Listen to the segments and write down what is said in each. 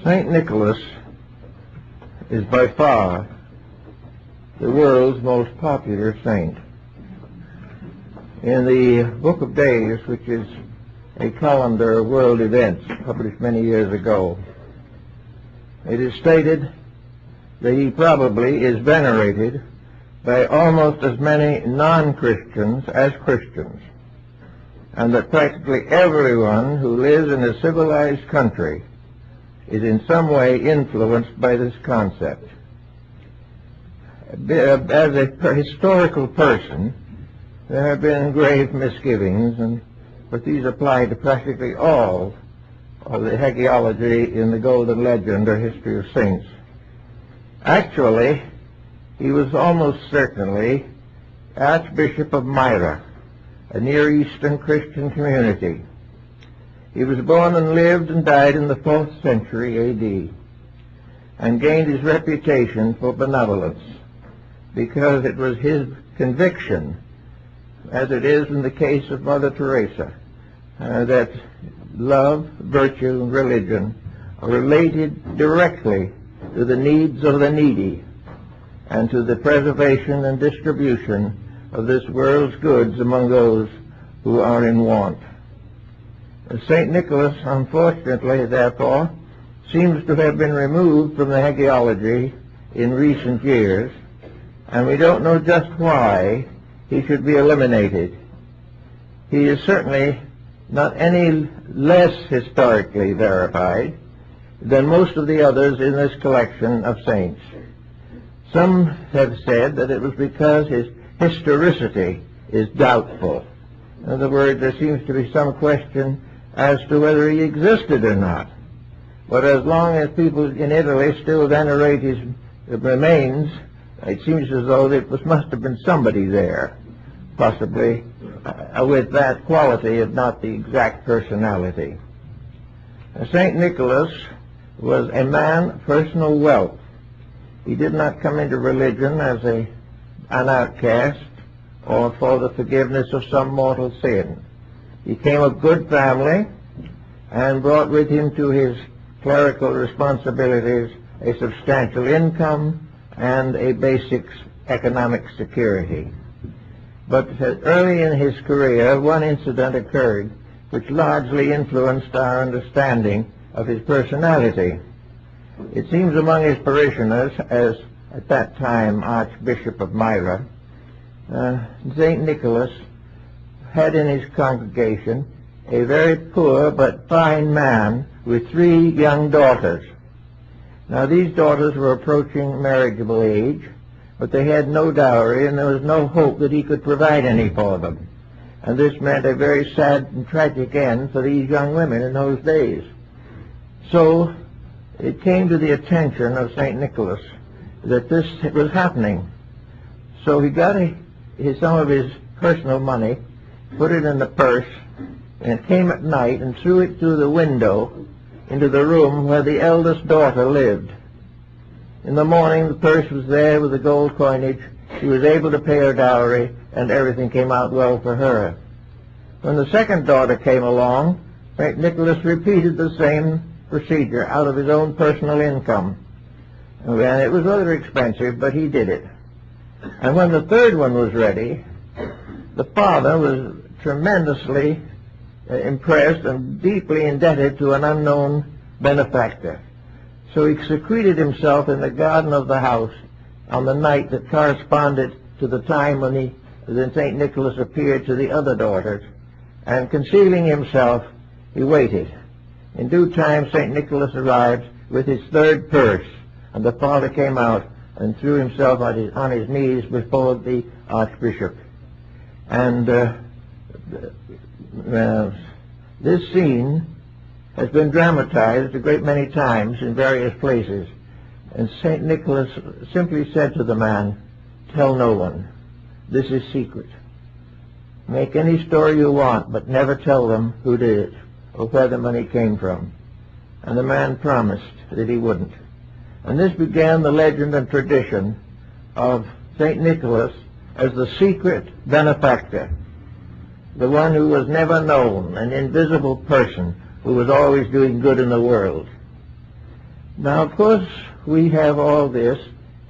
St. Nicholas is by far the world's most popular saint. In the Book of Days, which is a calendar of world events published many years ago, it is stated that he probably is venerated by almost as many non-Christians as Christians, and that practically everyone who lives in a civilized country is in some way influenced by this concept. As a historical person, there have been grave misgivings, but these apply to practically all of the hagiology in the Golden Legend or History of Saints. Actually, he was almost certainly Archbishop of Myra, a Near Eastern Christian community. He was born and lived and died in the 4th century A.D. and gained his reputation for benevolence because it was his conviction, as it is in the case of Mother Teresa, that love, virtue, and religion are related directly to the needs of the needy and to the preservation and distribution of this world's goods among those who are in want. St. Nicholas, unfortunately, therefore, seems to have been removed from the hagiology in recent years, and we don't know just why he should be eliminated. He is certainly not any less historically verified than most of the others in this collection of saints. Some have said that it was because his historicity is doubtful. In other words, there seems to be some question as to whether he existed or not. But as long as people in Italy still venerate his remains, it seems as though it must have been somebody there, possibly with that quality, if not the exact personality. St. Nicholas was a man of personal wealth. He did not come into religion as an outcast or for the forgiveness of some mortal sin. He came of good family and brought with him to his clerical responsibilities a substantial income and a basic economic security. But early in his career, one incident occurred which largely influenced our understanding of his personality. It seems among his parishioners, as at that time Archbishop of Myra, St. Nicholas had in his congregation a very poor but fine man with 3 young daughters. Now these daughters were approaching marriageable age, but they had no dowry and there was no hope that he could provide any for them. And this meant a very sad and tragic end for these young women in those days. So it came to the attention of St. Nicholas that this was happening. So he got some of his personal money, put it in the purse, and came at night and threw it through the window into the room where the eldest daughter lived. In the morning, the purse was there with the gold coinage. She was able to pay her dowry, and everything came out well for her. When the second daughter came along, St. Nicholas repeated the same procedure out of his own personal income. And it was rather expensive, but he did it. And when the third one was ready, the father was tremendously impressed and deeply indebted to an unknown benefactor. So he secreted himself in the garden of the house on the night that corresponded to the time when St. Nicholas appeared to the other daughters, and concealing himself, he waited. In due time, St. Nicholas arrived with his third purse, and the father came out and threw himself on his knees before the Archbishop. And this scene has been dramatized a great many times in various places. And St. Nicholas simply said to the man, "Tell no one. This is secret. Make any story you want, but never tell them who did it or where the money came from." And the man promised that he wouldn't. And this began the legend and tradition of St. Nicholas as the secret benefactor, the one who was never known, an invisible person who was always doing good in the world. Now, of course, we have all this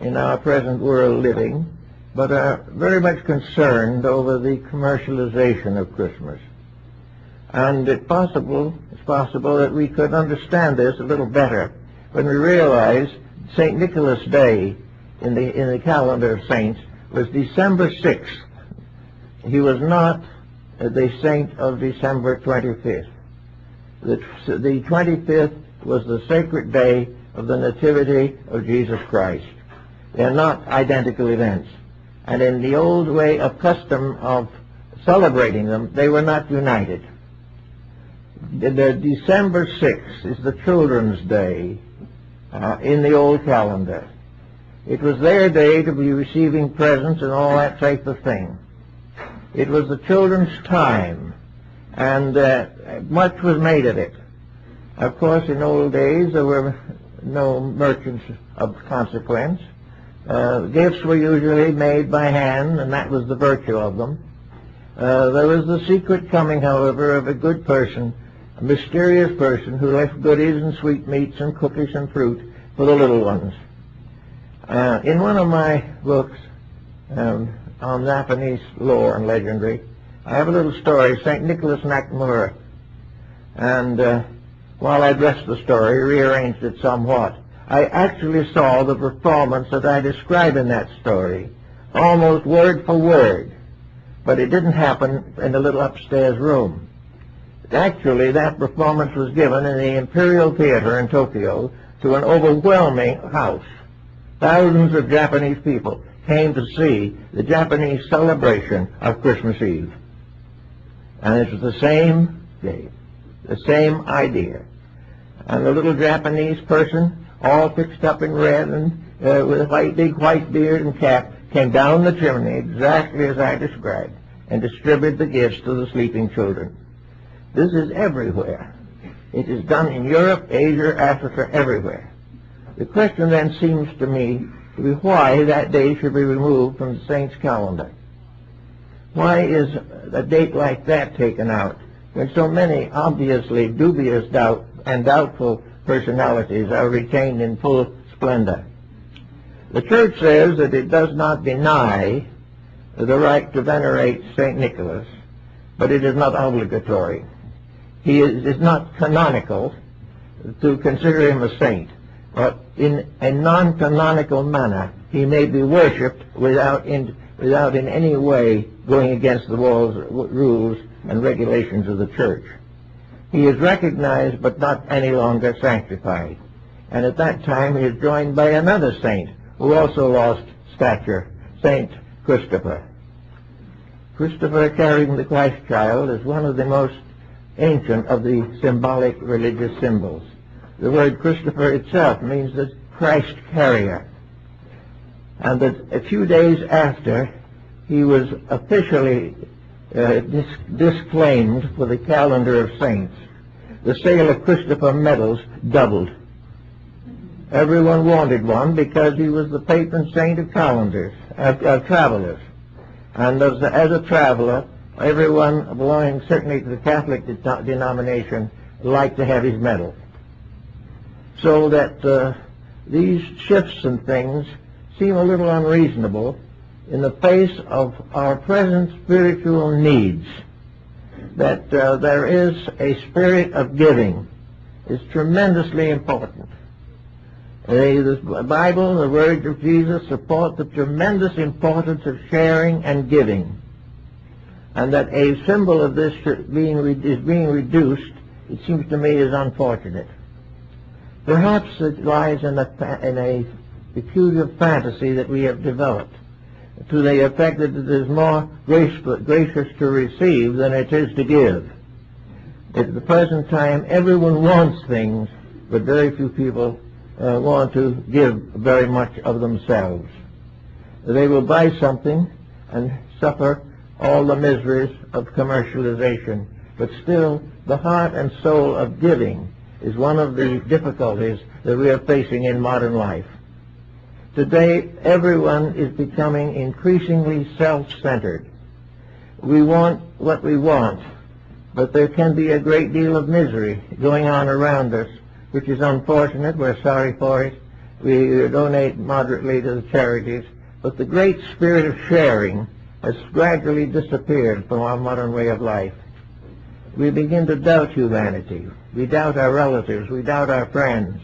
in our present world living, but are very much concerned over the commercialization of Christmas. And it's possible that we could understand this a little better when we realize St. Nicholas Day in the calendar of saints was December 6th. He was not the saint of December 25th. The 25th was the sacred day of the Nativity of Jesus Christ. They are not identical events. And in the old way of custom of celebrating them, they were not united. The December 6th is the Children's Day in the old calendar. It was their day to be receiving presents and all that type of thing. It was the children's time, and much was made of it. Of course, in old days, there were no merchants of consequence. Gifts were usually made by hand, and that was the virtue of them. There was the secret coming, however, of a good person, a mysterious person who left goodies and sweetmeats and cookies and fruit for the little ones. In one of my books on Japanese lore and legendary, I have a little story, St. Nicholas Nakamura. And while I dressed the story, rearranged it somewhat, I actually saw the performance that I describe in that story, almost word for word. But it didn't happen in the little upstairs room. Actually, that performance was given in the Imperial Theater in Tokyo to an overwhelming house. Thousands of Japanese people came to see the Japanese celebration of Christmas Eve. And it was the same day, the same idea. And the little Japanese person, all fixed up in red and with a big white beard and cap, came down the chimney exactly as I described and distributed the gifts to the sleeping children. This is everywhere. It is done in Europe, Asia, Africa, everywhere. The question then seems to me to be why that day should be removed from the saint's calendar. Why is a date like that taken out when so many obviously dubious and doubtful personalities are retained in full splendor? The Church says that it does not deny the right to venerate St. Nicholas, but it is not obligatory. He is not canonical to consider him a saint, but in a non-canonical manner he may be worshipped without in any way going against the rules and regulations of the Church. He is recognized but not any longer sanctified. And at that time he is joined by another saint who also lost stature, Saint Christopher. Christopher carrying the Christ child is one of the most ancient of the symbolic religious symbols. The word Christopher itself means the Christ carrier. And that a few days after he was officially disclaimed for the calendar of saints, the sale of Christopher medals doubled. Everyone wanted one because he was the patron saint of travelers. And as a traveler, everyone belonging certainly to the Catholic denomination liked to have his medal. So that these shifts and things seem a little unreasonable in the face of our present spiritual needs. That there is a spirit of giving is tremendously important. The Bible, the words of Jesus, support the tremendous importance of sharing and giving. And that a symbol of this is being reduced, it seems to me, is unfortunate. Perhaps it lies in a peculiar fantasy that we have developed, to the effect that it is more gracious to receive than it is to give. At the present time, everyone wants things, but very few people want to give very much of themselves. They will buy something and suffer all the miseries of commercialization, but still the heart and soul of giving is one of the difficulties that we are facing in modern life. Today, everyone is becoming increasingly self-centered. We want what we want, but there can be a great deal of misery going on around us which is unfortunate. We're sorry for it. We donate moderately to the charities, but the great spirit of sharing has gradually disappeared from our modern way of life. We begin to doubt humanity. We doubt our relatives. We doubt our friends.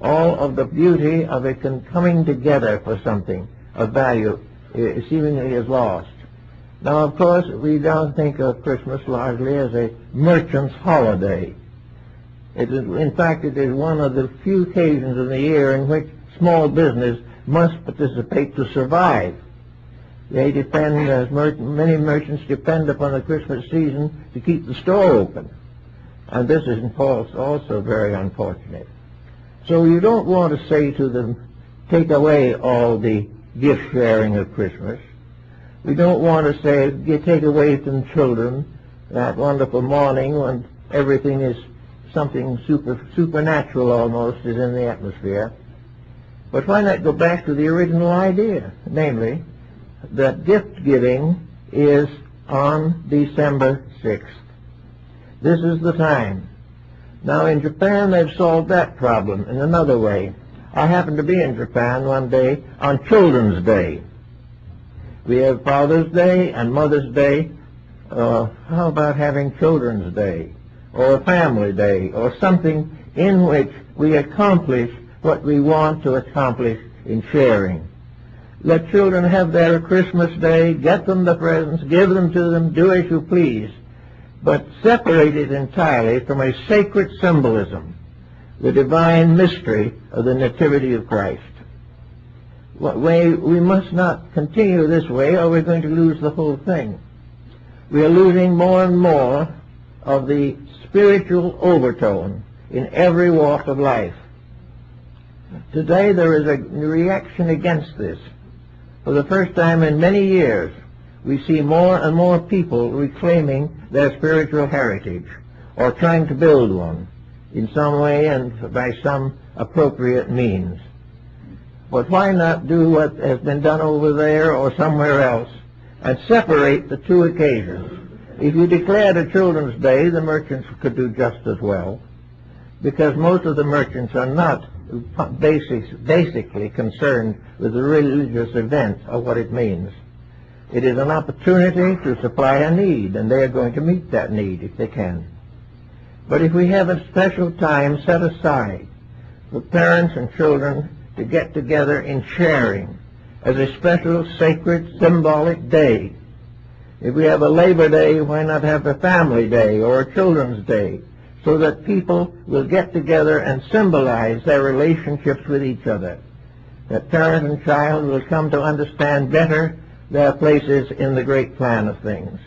All of the beauty of it coming together for something of value seemingly is lost. Now, of course, we don't think of Christmas largely as a merchant's holiday. In fact, it is one of the few occasions in the year in which small business must participate to survive. They depend, as many merchants depend upon the Christmas season to keep the store open. And this is also very unfortunate. So you don't want to say to them, take away all the gift sharing of Christmas. We don't want to say, take away from children that wonderful morning when everything is something supernatural almost is in the atmosphere. But why not go back to the original idea, namely, that gift giving is on December 6th. This is the time. Now in Japan they've solved that problem in another way. I happened to be in Japan one day on Children's Day. We have Father's Day and Mother's Day. How about having Children's Day or Family Day or something in which we accomplish what we want to accomplish in sharing? Let children have their Christmas Day, get them the presents, give them to them, do as you please, but separate it entirely from a sacred symbolism, the divine mystery of the Nativity of Christ. We must not continue this way or we're going to lose the whole thing. We are losing more and more of the spiritual overtone in every walk of life. Today there is a reaction against this. For the first time in many years, we see more and more people reclaiming their spiritual heritage or trying to build one in some way and by some appropriate means. But why not do what has been done over there or somewhere else and separate the two occasions? If you declared a Children's Day, the merchants could do just as well, because most of the merchants are not basically concerned with the religious event of what it means. It is an opportunity to supply a need, and they are going to meet that need if they can. But if we have a special time set aside for parents and children to get together in sharing as a special sacred symbolic day, if we have a Labor Day, why not have a Family Day or a Children's Day, so that people will get together and symbolize their relationships with each other, that parent and child will come to understand better their places in the great plan of things.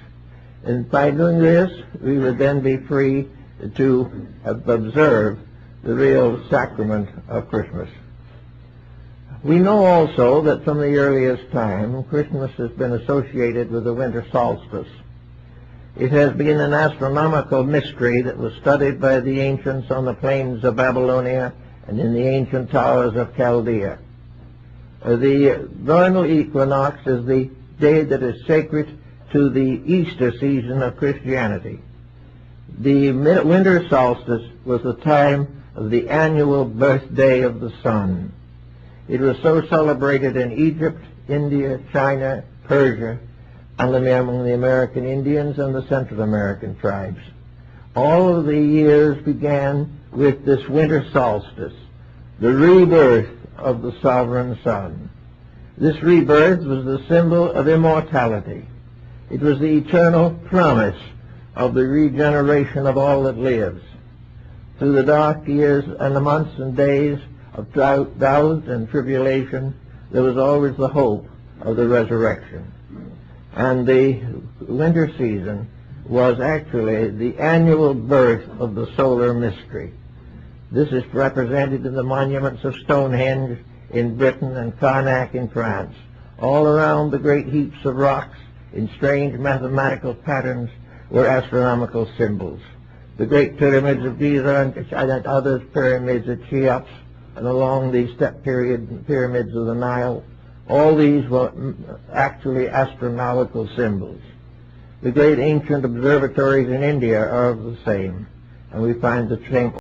And by doing this, we would then be free to observe the real sacrament of Christmas. We know also that from the earliest time, Christmas has been associated with the winter solstice. It has been an astronomical mystery that was studied by the ancients on the plains of Babylonia and in the ancient towers of Chaldea. The vernal equinox is the day that is sacred to the Easter season of Christianity. The winter solstice was the time of the annual birthday of the sun. It was so celebrated in Egypt, India, China, Persia, and among the American Indians and the Central American tribes. All of the years began with this winter solstice, the rebirth of the sovereign sun. This rebirth was the symbol of immortality. It was the eternal promise of the regeneration of all that lives. Through the dark years and the months and days of doubt and tribulation, there was always the hope of the resurrection. And the winter season was actually the annual birth of the solar mystery. This is represented in the monuments of Stonehenge in Britain and Karnak in France. All around the great heaps of rocks in strange mathematical patterns were astronomical symbols. The great pyramids of Giza and other pyramids at Cheops and along the step pyramids of the Nile, all these were actually astronomical symbols. The great ancient observatories in India are of the same, and we find the same